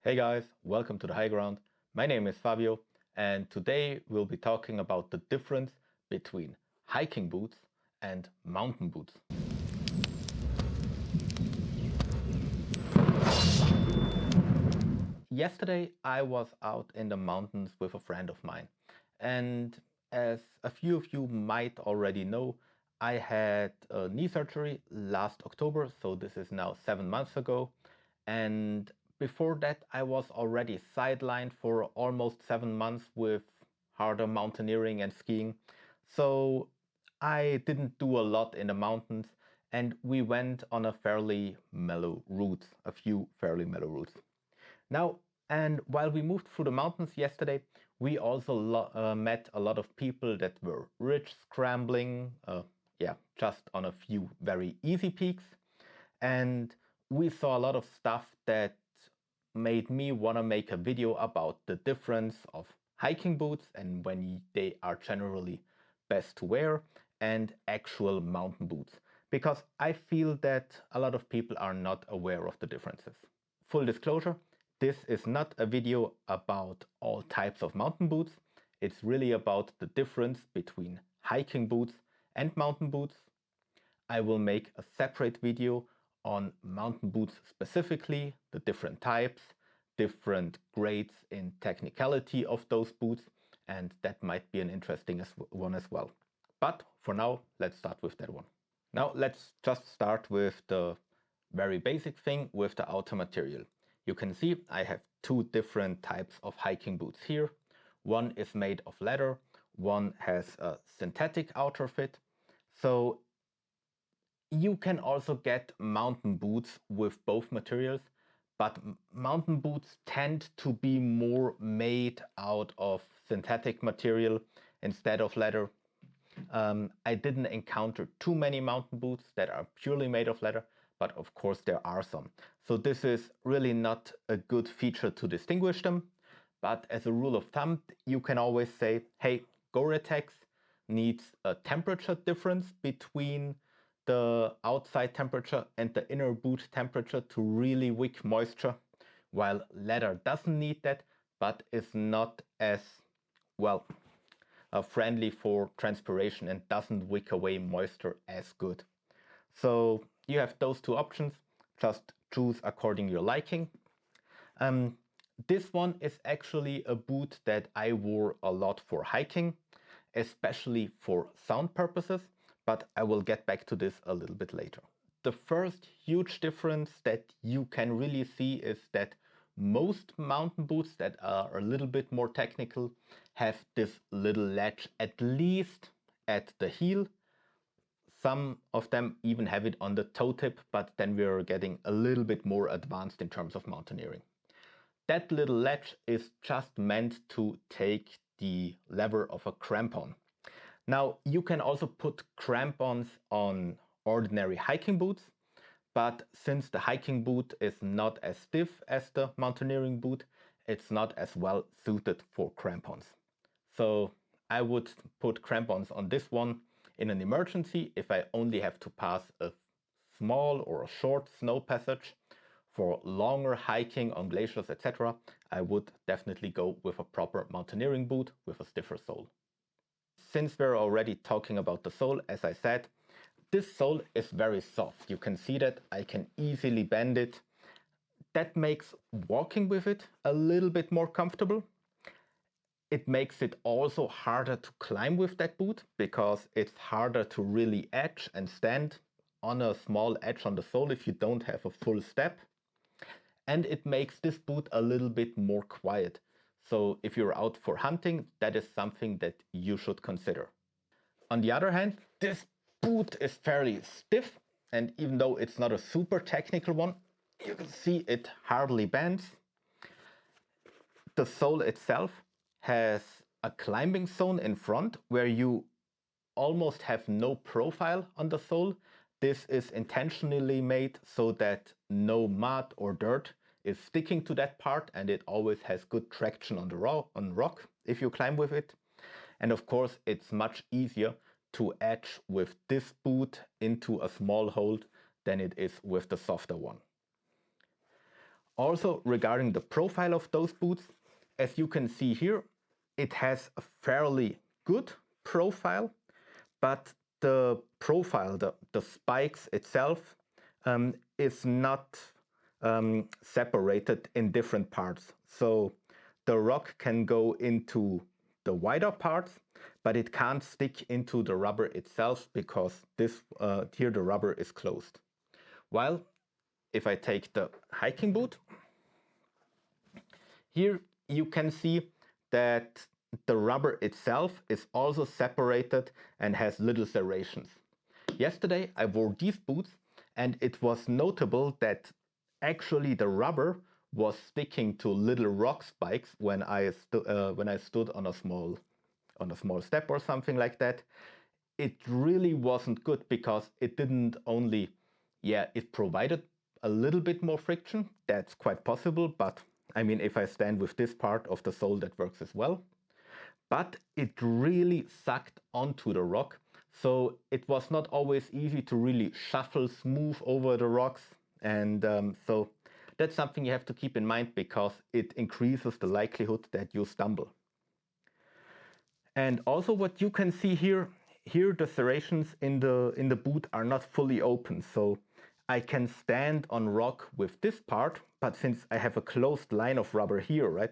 Hey guys, welcome to the High Ground. My name is Fabio, and today we'll be talking about the difference between hiking boots and mountain boots. Yesterday I was out in the mountains with a friend of mine, and as a few of you might already know, I had a knee surgery last October, so this is now 7 months ago. And before that, I was already sidelined for almost 7 months with harder mountaineering and skiing. So I didn't do a lot in the mountains, and we went on a fairly mellow route, a few fairly mellow routes. Now, and while we moved through the mountains yesterday, we also met a lot of people that were rich scrambling, just on a few very easy peaks. And we saw a lot of stuff that made me want to make a video about the difference of hiking boots and when they are generally best to wear and actual mountain boots. Because I feel that a lot of people are not aware of the differences. Full disclosure, this is not a video about all types of mountain boots. It's really about the difference between hiking boots and mountain boots. I will make a separate video on mountain boots specifically, the different types, different grades in technicality of those boots, and that might be an interesting one as well. But for now, let's start with that one. Now let's just start with the very basic thing with the outer material. You can see I have two different types of hiking boots here. One is made of leather, one has a synthetic outer fit. So you can also get mountain boots with both materials, but mountain boots tend to be more made out of synthetic material instead of leather. I didn't encounter too many mountain boots that are purely made of leather, but of course there are some. So this is really not a good feature to distinguish them. But as a rule of thumb, you can always say, hey, Gore-Tex needs a temperature difference between the outside temperature and the inner boot temperature to really wick moisture, while leather doesn't need that, but is not as, well, friendly for transpiration and doesn't wick away moisture as good. So you have those two options. Just choose according to your liking. This one is actually a boot that I wore a lot for hiking, especially for sound purposes, but I will get back to this a little bit later. The first huge difference that you can really see is that most mountain boots that are a little bit more technical have this little latch at least at the heel. Some of them even have it on the toe tip, but then we're getting a little bit more advanced in terms of mountaineering. That little latch is just meant to take the lever of a crampon. Now, you can also put crampons on ordinary hiking boots, but since the hiking boot is not as stiff as the mountaineering boot, it's not as well suited for crampons. So I would put crampons on this one in an emergency if I only have to pass a small or a short snow passage. For longer hiking on glaciers, etc., I would definitely go with a proper mountaineering boot with a stiffer sole. Since we're already talking about the sole, as I said, this sole is very soft. You can see that I can easily bend it. That makes walking with it a little bit more comfortable. It makes it also harder to climb with that boot because it's harder to really edge and stand on a small edge on the sole if you don't have a full step. And it makes this boot a little bit more quiet. So if you're out for hunting, that is something that you should consider. On the other hand, this boot is fairly stiff, and even though it's not a super technical one, you can see it hardly bends. The sole itself has a climbing zone in front where you almost have no profile on the sole. This is intentionally made so that no mud or dirt is sticking to that part, and it always has good traction on the rock if you climb with it. And of course, it's much easier to edge with this boot into a small hole than it is with the softer one. Also, regarding the profile of those boots, as you can see here, it has a fairly good profile, but the profile, the spikes itself, is not separated in different parts. So the rock can go into the wider parts, but it can't stick into the rubber itself because this here the rubber is closed. While if I take the hiking boot, here you can see that the rubber itself is also separated and has little serrations. Yesterday I wore these boots and it was notable that actually the rubber was sticking to little rock spikes when I stood on a small step or something like that. It really wasn't good because it didn't only, yeah, it provided a little bit more friction. That's quite possible, but I mean, if I stand with this part of the sole, that works as well. But it really sucked onto the rock. So it was not always easy to really shuffle smooth over the rocks. And so that's something you have to keep in mind because it increases the likelihood that you stumble. And also what you can see here, the serrations in the boot are not fully open. So I can stand on rock with this part, but since I have a closed line of rubber here, right,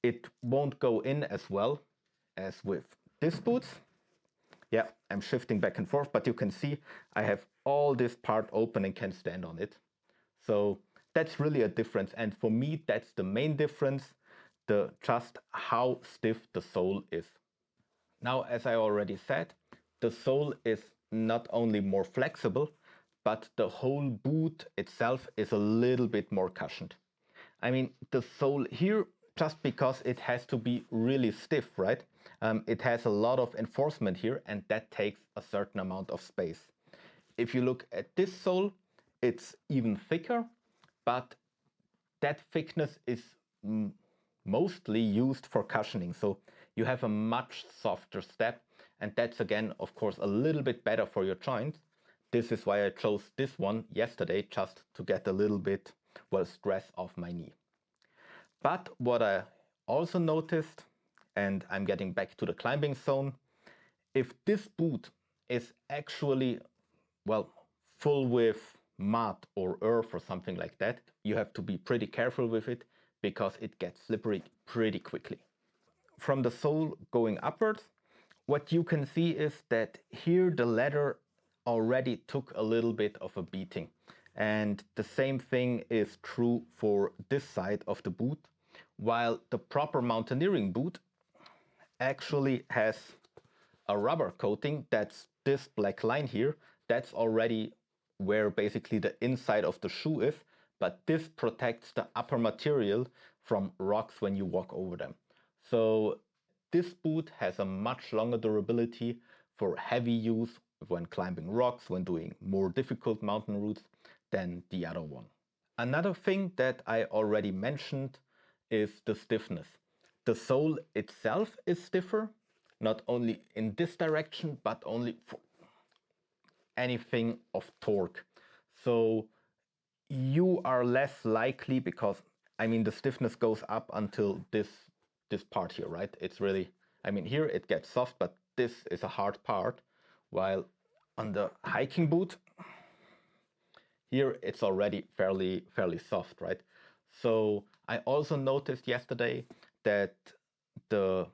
it won't go in as well as with this boots. Yeah, I'm shifting back and forth, but you can see I have all this part open and can stand on it. So that's really a difference. And for me, that's the main difference, just how stiff the sole is. Now, as I already said, the sole is not only more flexible, but the whole boot itself is a little bit more cushioned. I mean, the sole here, just because it has to be really stiff, right? It has a lot of enforcement here, and that takes a certain amount of space. If you look at this sole, it's even thicker, but that thickness is mostly used for cushioning. So you have a much softer step, and that's again, of course, a little bit better for your joints. This is why I chose this one yesterday, just to get a little bit, well, stress off my knee. But what I also noticed, and I'm getting back to the climbing zone, if this boot is actually, well, full with mud or earth or something like that, you have to be pretty careful with it because it gets slippery pretty quickly. From the sole going upwards, what you can see is that here the leather already took a little bit of a beating. And the same thing is true for this side of the boot, while the proper mountaineering boot actually has a rubber coating. That's this black line here. That's already where basically the inside of the shoe is, but this protects the upper material from rocks when you walk over them. So this boot has a much longer durability for heavy use when climbing rocks, when doing more difficult mountain routes than the other one. Another thing that I already mentioned is the stiffness. The sole itself is stiffer, not only in this direction, but only for anything of torque. So you are less likely, because I mean the stiffness goes up until this part here, right? It's really, I mean here it gets soft, but this is a hard part, while on the hiking boot here it's already fairly soft, right? So I also noticed yesterday that the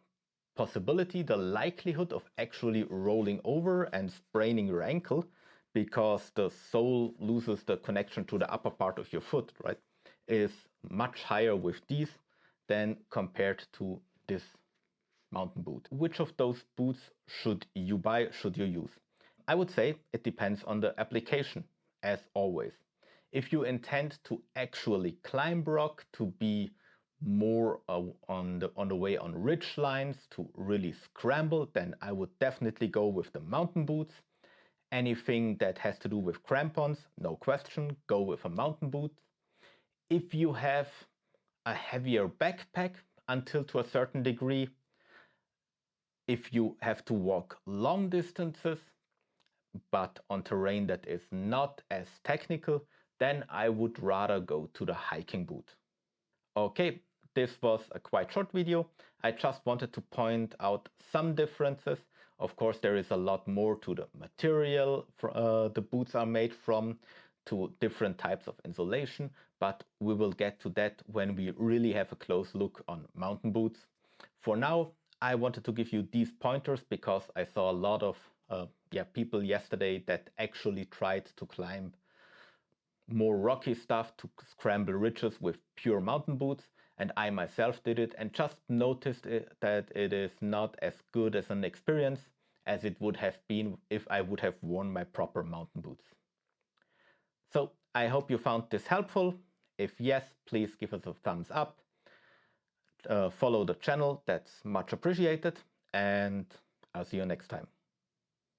possibility, the likelihood of actually rolling over and spraining your ankle because the sole loses the connection to the upper part of your foot, right, is much higher with these than compared to this mountain boot. Which of those boots should you buy, should you use? I would say it depends on the application, as always. If you intend to actually climb rock, to be more on the way on ridge lines, to really scramble, then I would definitely go with the mountain boots. Anything that has to do with crampons, no question, go with a mountain boot. If you have a heavier backpack until to a certain degree, if you have to walk long distances, but on terrain that is not as technical, then I would rather go to the hiking boot. Okay, this was a quite short video. I just wanted to point out some differences. Of course, there is a lot more to the material the boots are made from, to different types of insulation, but we will get to that when we really have a close look on mountain boots. For now, I wanted to give you these pointers because I saw a lot of people yesterday that actually tried to climb more rocky stuff, to scramble ridges with pure mountain boots, and I myself did it and just noticed that it is not as good as an experience as it would have been if I would have worn my proper mountain boots. So I hope you found this helpful. If yes, please give us a thumbs up. Follow the channel, that's much appreciated, and I'll see you next time.